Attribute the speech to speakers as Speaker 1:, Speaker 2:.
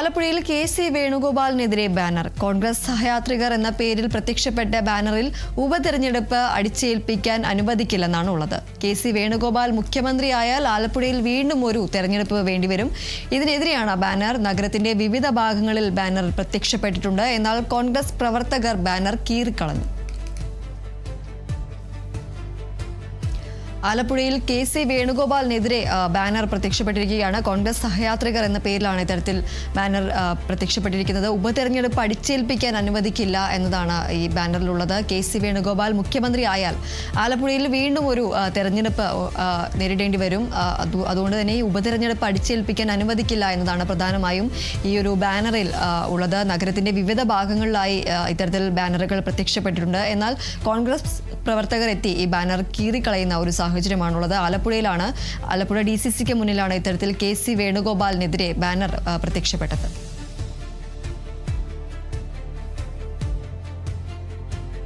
Speaker 1: ആലപ്പുഴയിൽ K C. വേണുഗോപാലിനെതിരെ banner. Congress സഹയാത്രികർ എന്ന പേരിൽ പ്രത്യക്ഷപ്പെട്ട ബാനറിൽ ഉപതെരഞ്ഞെടുപ്പ് അടിച്ചേൽപ്പിക്കാൻ അനുവദിക്കില്ലെന്നാണ് ഉള്ളത്. കെ.സി. വേണുഗോപാൽ മുഖ്യമന്ത്രിയായാൽ ആലപ്പുഴയിൽ വീണ്ടും ഒരു തെരഞ്ഞെടുപ്പ് വേണ്ടിവരും. ഇതിനെതിരെയാണ് ബാനർ. നഗരത്തിന്റെ വിവിധ ഭാഗങ്ങളിൽ ബാനർ പ്രത്യക്ഷപ്പെട്ടിട്ടുണ്ട്. എന്നാൽ കോൺഗ്രസ് പ്രവർത്തകർ ബാനർ കീറിക്കളഞ്ഞു. ആലപ്പുഴയിൽ കെ.സി. വേണുഗോപാലിനെതിരെ ബാനർ പ്രത്യക്ഷപ്പെട്ടിരിക്കുകയാണ്. കോൺഗ്രസ് സഹയാത്രികർ എന്ന പേരിലാണ് ഇത്തരത്തിൽ ബാനർ പ്രത്യക്ഷപ്പെട്ടിരിക്കുന്നത്. ഉപതെരഞ്ഞെടുപ്പ് അടിച്ചേൽപ്പിക്കാൻ അനുവദിക്കില്ല എന്നതാണ് ഈ ബാനറിലുള്ളത്. കെ.സി. വേണുഗോപാൽ മുഖ്യമന്ത്രി ആയാൽ ആലപ്പുഴയിൽ വീണ്ടും ഒരു തെരഞ്ഞെടുപ്പ് നേരിടേണ്ടി വരും. അതുകൊണ്ട് തന്നെ ഈ ഉപതെരഞ്ഞെടുപ്പ് അടിച്ചേൽപ്പിക്കാൻ അനുവദിക്കില്ല എന്നതാണ് പ്രധാനമായും ഈ ഒരു ബാനറിൽ ഉള്ളത്. നഗരത്തിന്റെ വിവിധ ഭാഗങ്ങളിലായി ഇത്തരത്തിൽ ബാനറുകൾ പ്രത്യക്ഷപ്പെട്ടിട്ടുണ്ട്. എന്നാൽ കോൺഗ്രസ് പ്രവർത്തകർ എത്തി ഈ ബാനർ കീറിക്കളയുന്ന ഒരു സാഹചര്യമാണുള്ളത്. ആലപ്പുഴ DCCക്ക് മുന്നിലാണ് ഇത്തരത്തിൽ കെ.സി. വേണുഗോപാലിനെതിരെ ബാനർ പ്രത്യക്ഷപ്പെട്ടത്.